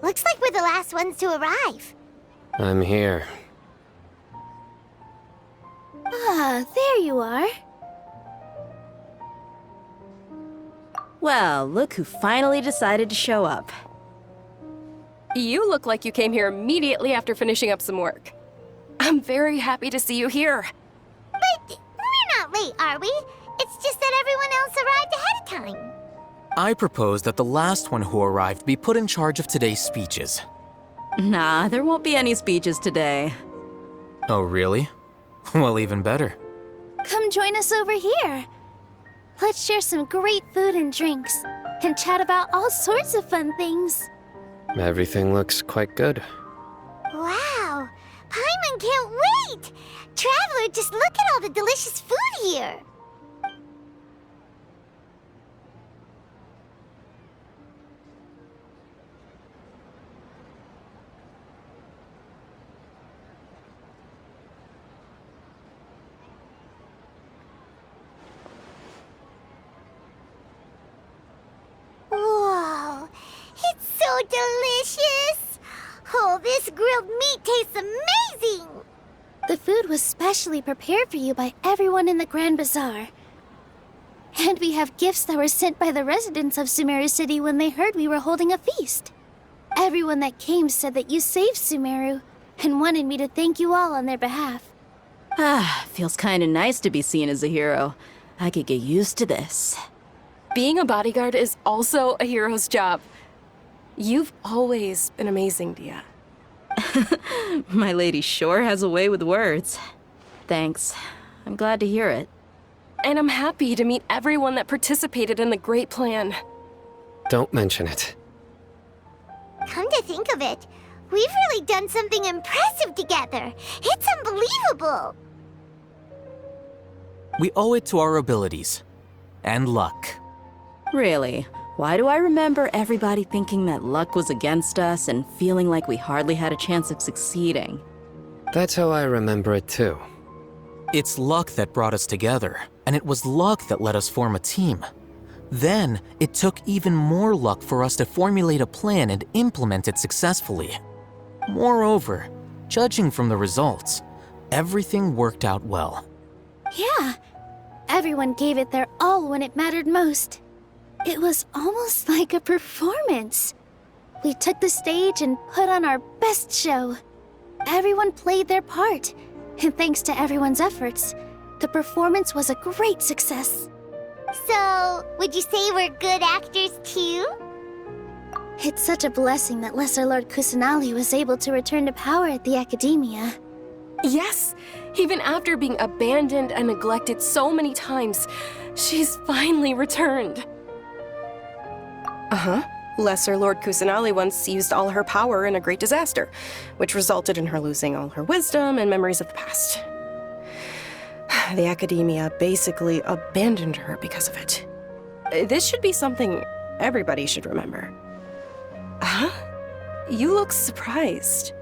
Looks like we're the last ones to arrive. I'm here. Ah, there you are. Well, look who finally decided to show up. You look like you came here immediately after finishing up some work. I'm very happy to see you here. But we're not late, are we? It's just that everyone else arrived ahead of time. I propose that the last one who arrived be put in charge of today's speeches. Nah, there won't be any speeches today. Oh, really? Well, even better. Come join us over here. Let's share some great food and drinks, and chat about all sorts of fun things. Everything looks quite good. Wow! Paimon can't wait! Traveler, just look at all the delicious food here! Whoa! It's so delicious! Oh, this grilled meat tastes amazing! The food was specially prepared for you by everyone in the Grand Bazaar. And we have gifts that were sent by the residents of Sumeru City when they heard we were holding a feast. Everyone that came said that you saved Sumeru, and wanted me to thank you all on their behalf. Ah, feels kinda nice to be seen as a hero. I could get used to this. Being a bodyguard is also a hero's job. You've always been amazing, Dia. My lady sure has a way with words. Thanks. I'm glad to hear it. And I'm happy to meet everyone that participated in the great plan. Don't mention it. Come to think of it, we've really done something impressive together. It's unbelievable! We owe it to our abilities. And luck. Really? Why do I remember everybody thinking that luck was against us and feeling like we hardly had a chance of succeeding? That's how I remember it too. It's luck that brought us together, and it was luck that let us form a team. Then, it took even more luck for us to formulate a plan and implement it successfully. Moreover, judging from the results, everything worked out well. Yeah. Everyone gave it their all when it mattered most. It was almost like a performance. We took the stage and put on our best show. Everyone played their part, and thanks to everyone's efforts, the performance was a great success. So, would you say we're good actors too? It's such a blessing that Lesser Lord Kusanali was able to return to power at the Academia. Yes, even after being abandoned and neglected so many times, she's finally returned. Uh-huh. Lesser Lord Kusanali once used all her power in a great disaster, which resulted in her losing all her wisdom and memories of the past. The Academia basically abandoned her because of it. This should be something everybody should remember. Huh? You look surprised.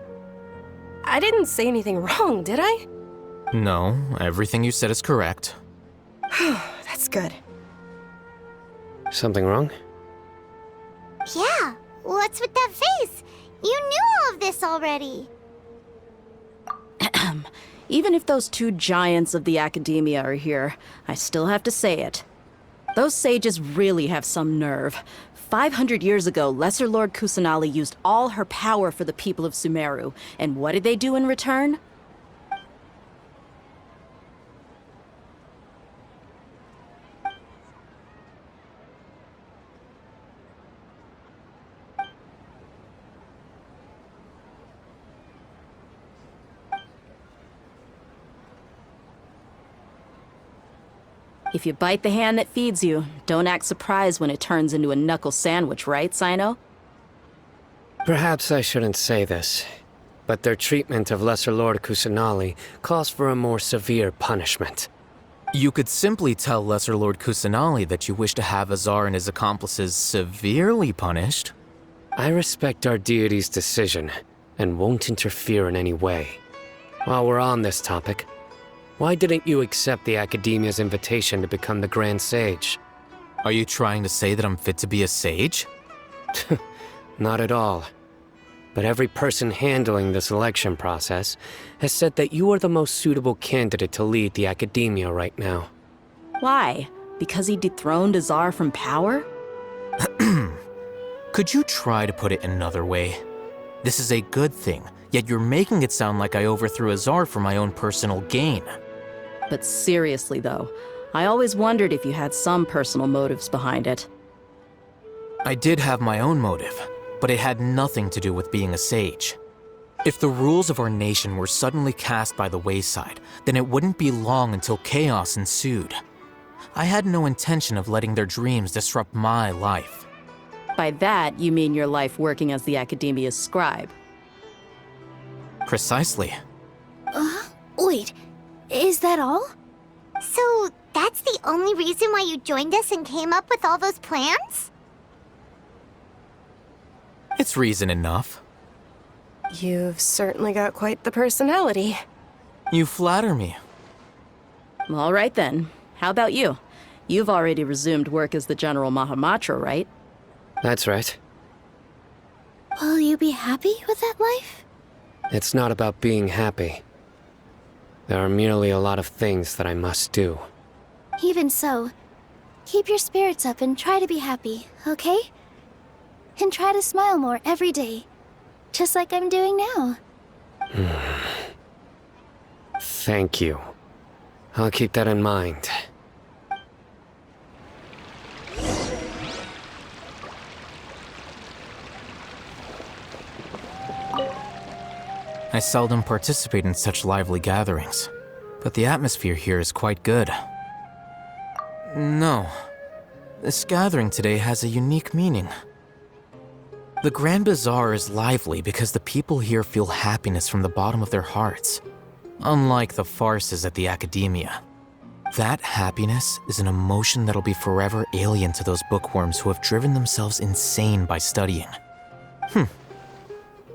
I didn't say anything wrong, did I? No, everything you said is correct. That's good. Something wrong? Yeah, what's with that face? You knew all of this already. Even if those two giants of the Academia are here, I still have to say it. Those sages really have some nerve. 500 years ago, Lesser Lord Kusanali used all her power for the people of Sumeru, and what did they do in return? If you bite the hand that feeds you, don't act surprised when it turns into a knuckle sandwich, right, Sino? Perhaps I shouldn't say this, but their treatment of Lesser Lord Kusanali calls for a more severe punishment. You could simply tell Lesser Lord Kusanali that you wish to have Azar and his accomplices severely punished. I respect our deity's decision, and won't interfere in any way. While we're on this topic, why didn't you accept the Academia's invitation to become the Grand Sage? Are you trying to say that I'm fit to be a sage? Not at all. but every person handling the selection process has said that you are the most suitable candidate to lead the academia right now. Why? Because he dethroned Azar from power? Could you try to put it another way? This is a good thing, yet you're making it sound like I overthrew Azar for my own personal gain. But seriously, though, I always wondered if you had some personal motives behind it. I did have my own motive, but it had nothing to do with being a sage. If the rules of our nation were suddenly cast by the wayside, then it wouldn't be long until chaos ensued. I had no intention of letting their dreams disrupt my life. By that, you mean your life working as the Academia's scribe. Precisely. Wait, is that all? So that's the only reason why you joined us and came up with all those plans? It's reason enough. You've certainly got quite the personality. You flatter me. All right then. How about you? You've already resumed work as the General Mahamatra, right? That's right. Will you be happy with that life? It's not about being happy. There are merely a lot of things that I must do. Even so, keep your spirits up and try to be happy, okay? And try to smile more every day, just like I'm doing now. Thank you. I'll keep that in mind. I seldom participate in such lively gatherings, but the atmosphere here is quite good. No, this gathering today has a unique meaning. The Grand Bazaar is lively because the people here feel happiness from the bottom of their hearts, unlike the farces at the Academia. That happiness is an emotion that'll be forever alien to those bookworms who have driven themselves insane by studying.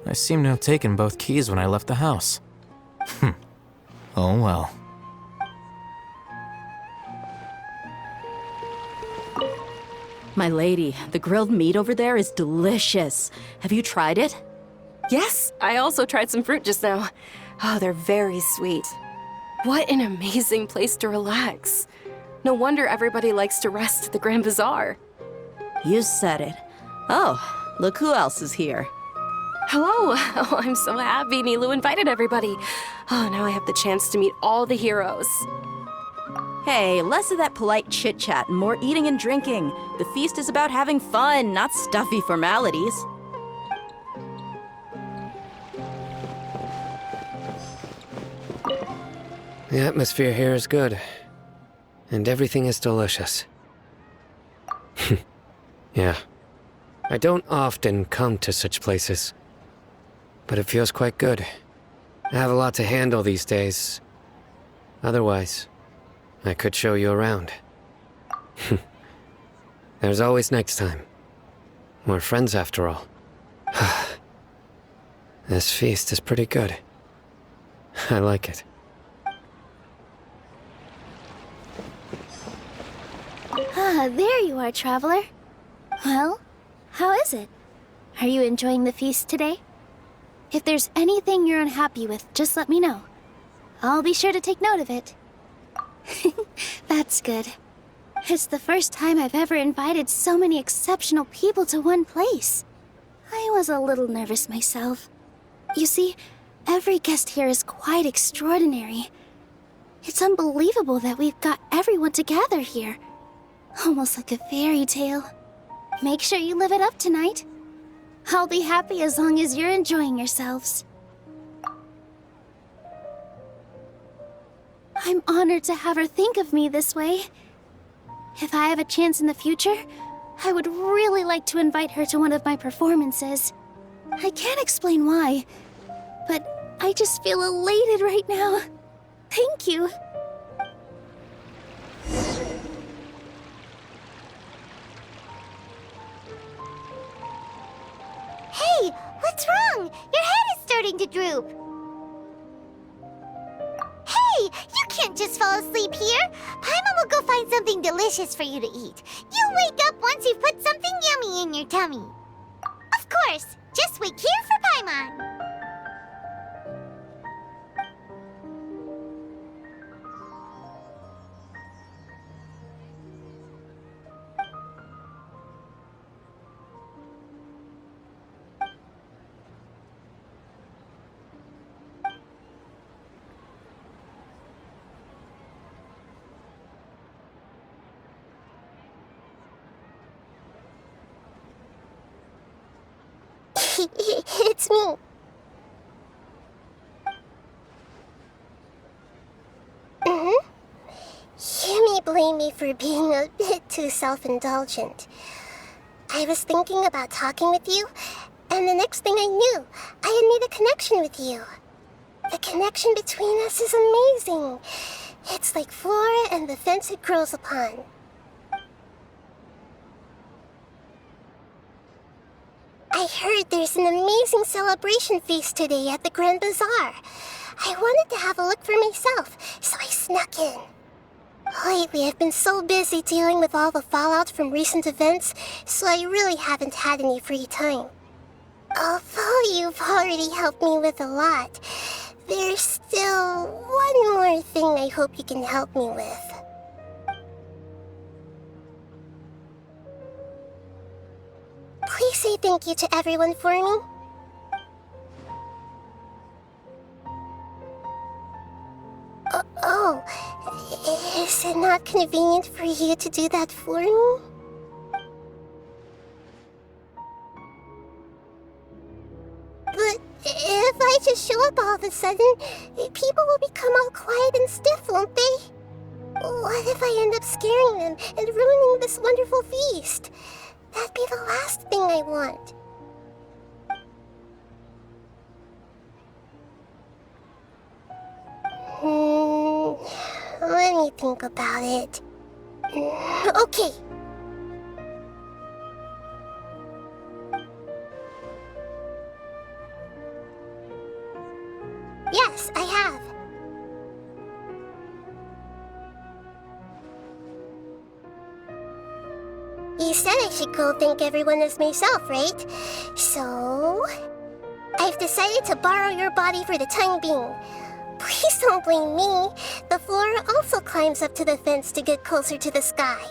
I seem to have taken both keys when I left the house. Oh well. My lady, the grilled meat over there is delicious. Have you tried it? Yes, I also tried some fruit just now. Oh, they're very sweet. What an amazing place to relax. No wonder everybody likes to rest at the Grand Bazaar. You said it. Oh, look who else is here. Hello! Oh, I'm so happy Nilu invited everybody. Oh, now I have the chance to meet all the heroes. Hey, less of that polite chit-chat and more eating and drinking. The feast is about having fun, not stuffy formalities. The atmosphere here is good, and everything is delicious. Yeah. I don't often come to such places, but it feels quite good. I have a lot to handle these days. Otherwise, I could show you around. There's always next time. We're friends after all. This feast is pretty good. I like it. There you are, traveler. Well, how is it? Are you enjoying the feast today? If there's anything you're unhappy with, just let me know. I'll be sure to take note of it. That's good. It's the first time I've ever invited so many exceptional people to one place. I was a little nervous myself. You see, every guest here is quite extraordinary. It's unbelievable that we've got everyone together here. Almost like a fairy tale. Make sure you live it up tonight. I'll be happy as long as you're enjoying yourselves. I'm honored to have her think of me this way. If I have a chance in the future, I would really like to invite her to one of my performances. I can't explain why, but I just feel elated right now. Thank you. Hey, what's wrong? Your head is starting to droop. Hey, you can't just fall asleep here. Paimon will go find something delicious for you to eat. You'll wake up once you've put something yummy in your tummy. Of course, Just wait here for Paimon. It's me. You may blame me for being a bit too self-indulgent. I was thinking about talking with you, and the next thing I knew, I had made a connection with you. The connection between us is amazing. It's like flora and the fence it grows upon. I heard there's an amazing celebration feast today at the Grand Bazaar. I wanted to have a look for myself, so I snuck in. Lately, I've been so busy dealing with all the fallout from recent events, so I really haven't had any free time. Although you've already helped me with a lot, there's still one more thing I hope you can help me with. Please say thank you to everyone for me. Oh, is it not convenient for you to do that for me? But if I just show up all of a sudden, people will become all quiet and stiff, won't they? What if I end up scaring them and ruining this wonderful feast? That'd be the last thing I want. Let me think about it. Okay. Yes, I have. You said I should go thank everyone as myself, right? So, I've decided to borrow your body for the time being. Please don't blame me. The flora also climbs up to the fence to get closer to the sky.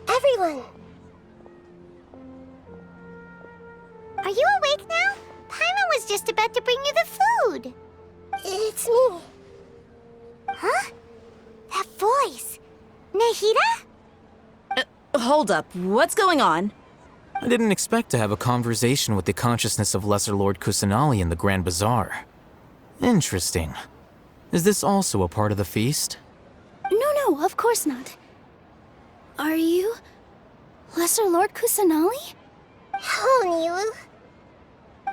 Everyone! Are you awake now? Paimon was just about to bring you the food. It's me. Huh? That voice. Nahida? Hold up, what's going on? I didn't expect to have a conversation with the consciousness of Lesser Lord Kusanali in the Grand Bazaar. Interesting. Is this also a part of the feast? No, of course not. Are you Lesser Lord Kusanali? Hello, Nilu.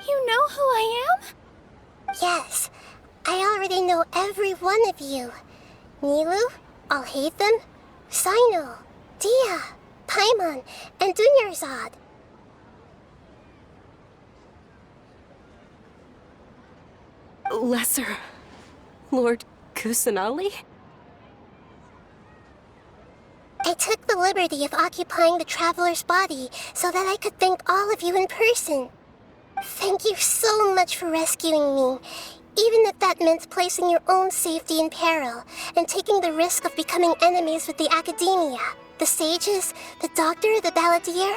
You know who I am? Yes, I already know every one of you. Nilu, Alhaitham, Sino, Dia, Paimon, and Dunyarzad. Lesser Lord Kusanali? I took the liberty of occupying the traveler's body so that I could thank all of you in person. Thank you so much for rescuing me, even if that meant placing your own safety in peril and taking the risk of becoming enemies with the Academia, the sages, the doctor, the balladeer,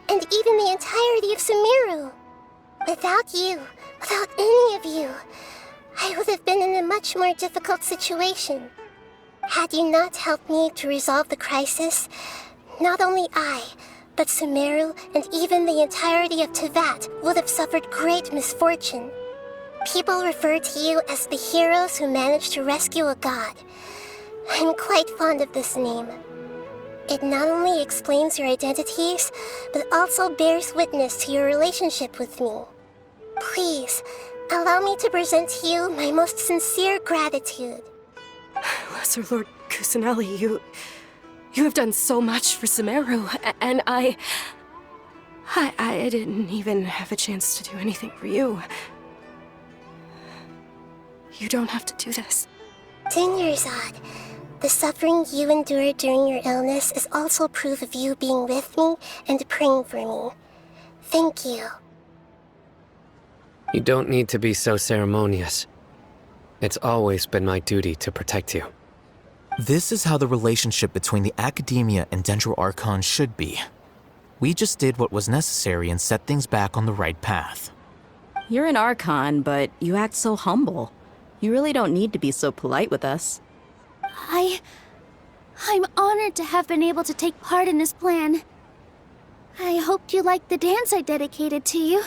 and even the entirety of Sumeru. Without you, without any of you, I would have been in a much more difficult situation. Had you not helped me to resolve the crisis, not only I, but Sumeru and even the entirety of Tevat would have suffered great misfortune. People refer to you as the heroes who managed to rescue a god. I'm quite fond of this name. It not only explains your identities, but also bears witness to your relationship with me. Please, allow me to present to you my most sincere gratitude. Lesser Lord Kusanali, you have done so much for Sumeru, and I I didn't even have a chance to do anything for you. You don't have to do this. Dingerzad, the suffering you endured during your illness is also proof of you being with me and praying for me. Thank you. You don't need to be so ceremonious. It's always been my duty to protect you. This is how the relationship between the Academia and Dendro Archon should be. We just did what was necessary and set things back on the right path. You're an Archon, but you act so humble. You really don't need to be so polite with us. I'm honored to have been able to take part in this plan. I hoped you liked the dance I dedicated to you.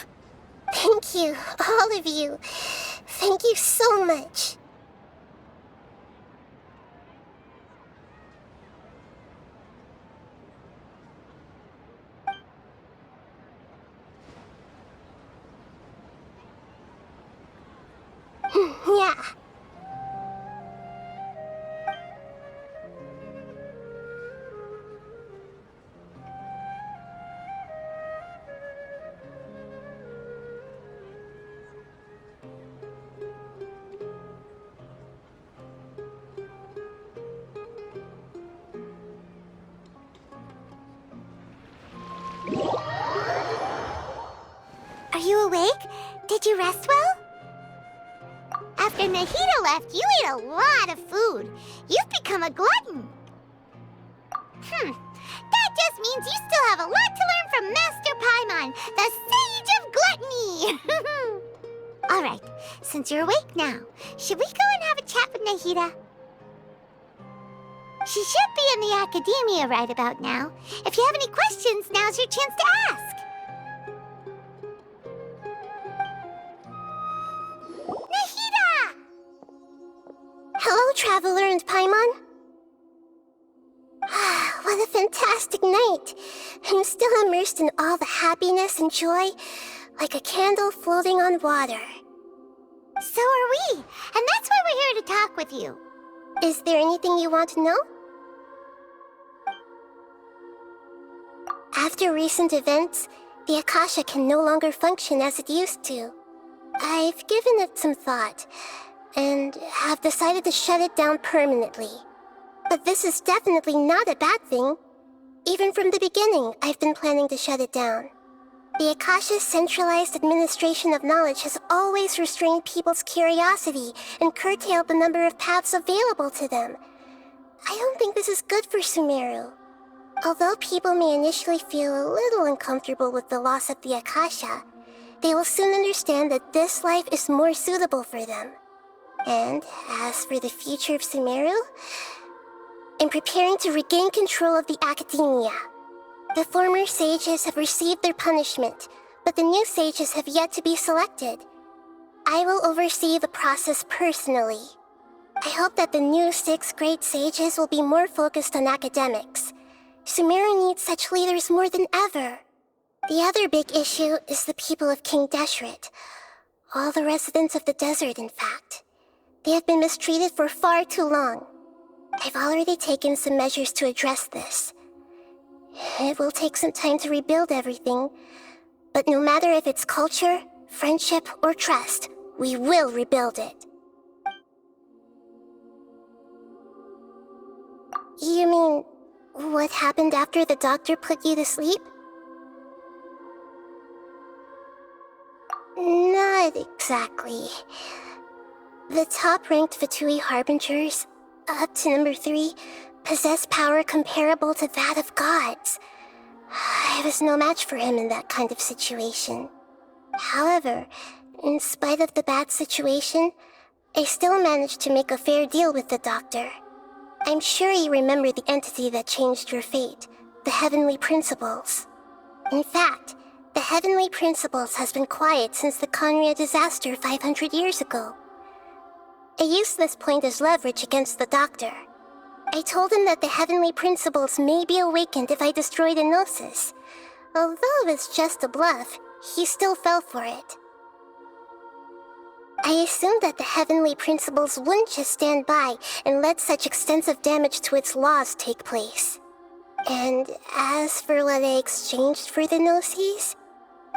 Thank you, all of you. Thank you so much. Yeah. Are you awake? Did you rest well? After Nahida left, you ate a lot of food. You've become a glutton. That just means you still have a lot to learn from Master Paimon, the Sage of Gluttony. All right, since you're awake now, should we go and have a chat with Nahida? She should be in the Academia right about now. If you have any questions, now's your chance to ask. Nahida! Hello, Traveler and Paimon. What a fantastic night. I'm still immersed in all the happiness and joy, like a candle floating on water. So are we, and that's why we're here to talk with you. Is there anything you want to know? After recent events, the Akasha can no longer function as it used to. I've given it some thought, and have decided to shut it down permanently. But this is definitely not a bad thing. Even from the beginning, I've been planning to shut it down. The Akasha's centralized administration of knowledge has always restrained people's curiosity and curtailed the number of paths available to them. I don't think this is good for Sumeru. Although people may initially feel a little uncomfortable with the loss of the Akasha, they will soon understand that this life is more suitable for them. And as for the future of Sumeru, I'm preparing to regain control of the Academia. The former sages have received their punishment, but the new sages have yet to be selected. I will oversee the process personally. I hope that the new 6 great sages will be more focused on academics. Sumeru needs such leaders more than ever. The other big issue is the people of King Deshret. All the residents of the desert, in fact. They have been mistreated for far too long. I've already taken some measures to address this. It will take some time to rebuild everything, but no matter if it's culture, friendship, or trust, we will rebuild it. You mean, what happened after the doctor put you to sleep? Not exactly. The top-ranked Fatui Harbingers, up to number 3, possess power comparable to that of gods. I was no match for him in that kind of situation. However, in spite of the bad situation, I still managed to make a fair deal with the doctor. I'm sure you remember the entity that changed your fate, the Heavenly Principles. In fact, the Heavenly Principles has been quiet since the Conria disaster 500 years ago. I used this point as leverage against the doctor. I told him that the Heavenly Principles may be awakened if I destroyed Enosis. Although it's just a bluff, he still fell for it. I assumed that the Heavenly Principles wouldn't just stand by and let such extensive damage to its laws take place. And as for what I exchanged for the Gnosis,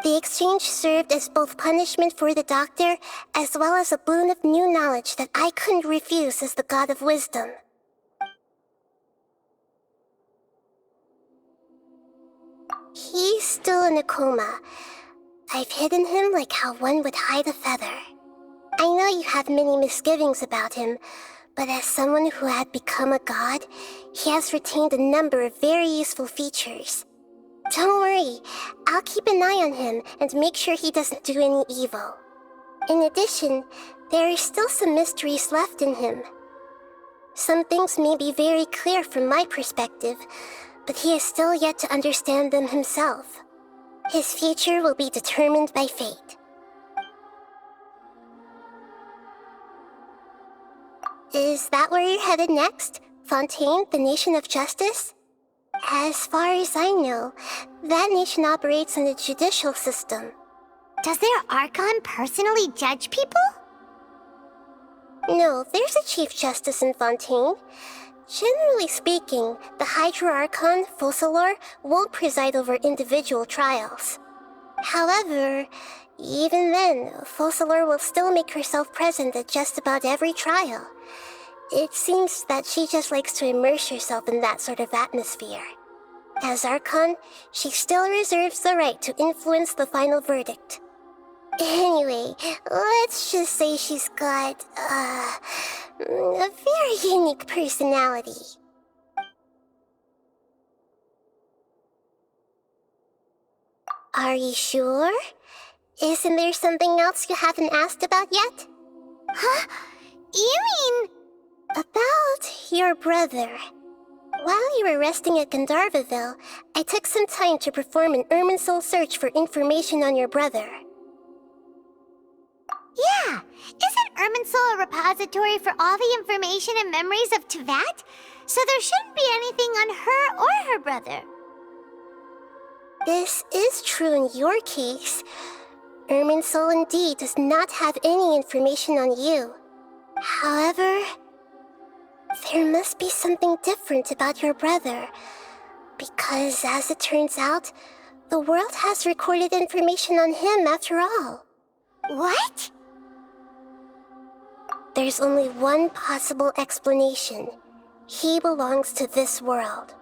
the exchange served as both punishment for the doctor, as well as a boon of new knowledge that I couldn't refuse as the god of wisdom. He's still in a coma. I've hidden him like how one would hide a feather. I know you have many misgivings about him, but as someone who had become a god, he has retained a number of very useful features. Don't worry, I'll keep an eye on him and make sure he doesn't do any evil. In addition, there are still some mysteries left in him. Some things may be very clear from my perspective, but he is still yet to understand them himself. His future will be determined by fate. Is that where you're headed next? Fontaine, the Nation of Justice? As far as I know, that nation operates on a judicial system. Does their Archon personally judge people? No, there's a Chief Justice in Fontaine. Generally speaking, the Hydra Archon, Focalor, won't preside over individual trials. However, even then, Focalor will still make herself present at just about every trial. It seems that she just likes to immerse herself in that sort of atmosphere. As Archon, she still reserves the right to influence the final verdict. Anyway, let's just say she's got, a very unique personality. Are you sure? Isn't there something else you haven't asked about yet? Huh? You mean... About your brother. While you were resting at Gandharvaville, I took some time to perform an Irminsul search for information on your brother. Yeah! Isn't Irminsul a repository for all the information and memories of Teyvat? So there shouldn't be anything on her or her brother. This is true in your case. Irminsul indeed does not have any information on you. However, there must be something different about your brother. Because as it turns out, the world has recorded information on him after all. What? There's only one possible explanation. He belongs to this world.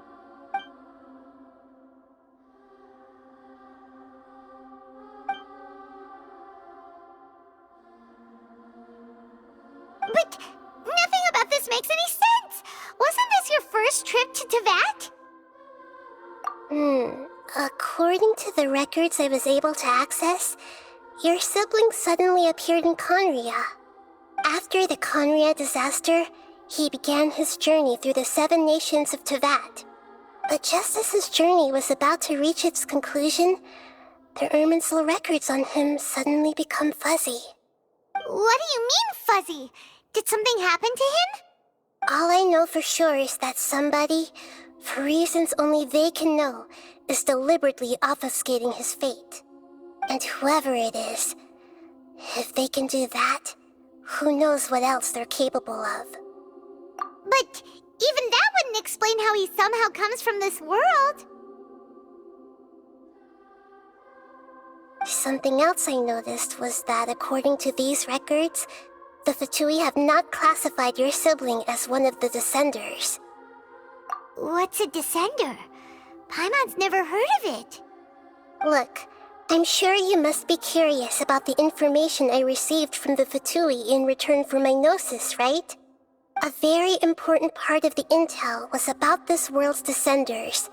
But nothing about this makes any sense! Wasn't this your first trip to Teyvat? According to the records I was able to access, your sibling suddenly appeared in Conria. After the Conria disaster, he began his journey through the 7 nations of Teyvat. But just as his journey was about to reach its conclusion, the Irminsul records on him suddenly become fuzzy. What do you mean, fuzzy? Did something happen to him? All I know for sure is that somebody, for reasons only they can know, is deliberately obfuscating his fate. And whoever it is, if they can do that, who knows what else they're capable of. But even that wouldn't explain how he somehow comes from this world. Something else I noticed was that according to these records, the Fatui have not classified your sibling as one of the Descenders. What's a Descender? Paimon's never heard of it. Look, I'm sure you must be curious about the information I received from the Fatui in return for my Gnosis, right? A very important part of the intel was about this world's Descenders.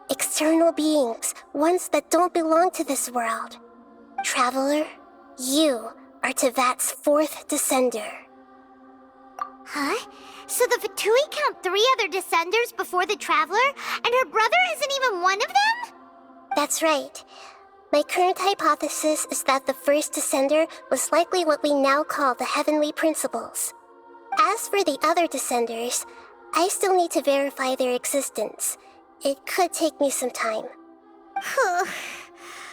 External beings, ones that don't belong to this world. Traveler, you are Teyvat's 4th Descender. Huh? So the Fatui count 3 other Descenders before the Traveler, and her brother isn't even one of them? That's right. My current hypothesis is that the first Descender was likely what we now call the Heavenly Principles. As for the other Descenders, I still need to verify their existence. It could take me some time.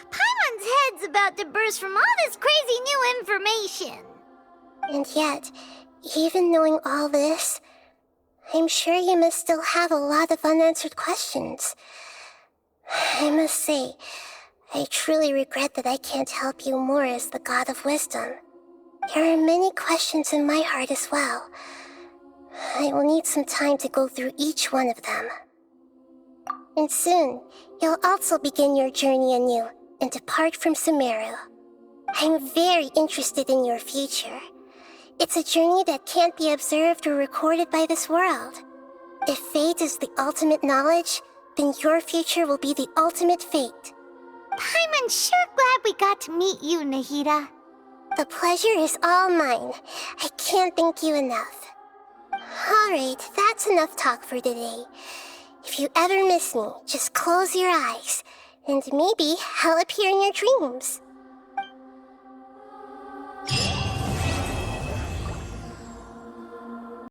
Paimon's head's about to burst from all this crazy new information. And yet, even knowing all this, I'm sure you must still have a lot of unanswered questions. I must say, I truly regret that I can't help you more as the God of Wisdom. There are many questions in my heart as well. I will need some time to go through each one of them. And soon, you'll also begin your journey anew and depart from Sumeru. I'm very interested in your future. It's a journey that can't be observed or recorded by this world. If fate is the ultimate knowledge, then your future will be the ultimate fate. I'm sure glad we got to meet you, Nahida. The pleasure is all mine. I can't thank you enough. Alright, that's enough talk for today. If you ever miss me, just close your eyes, and maybe I'll appear in your dreams.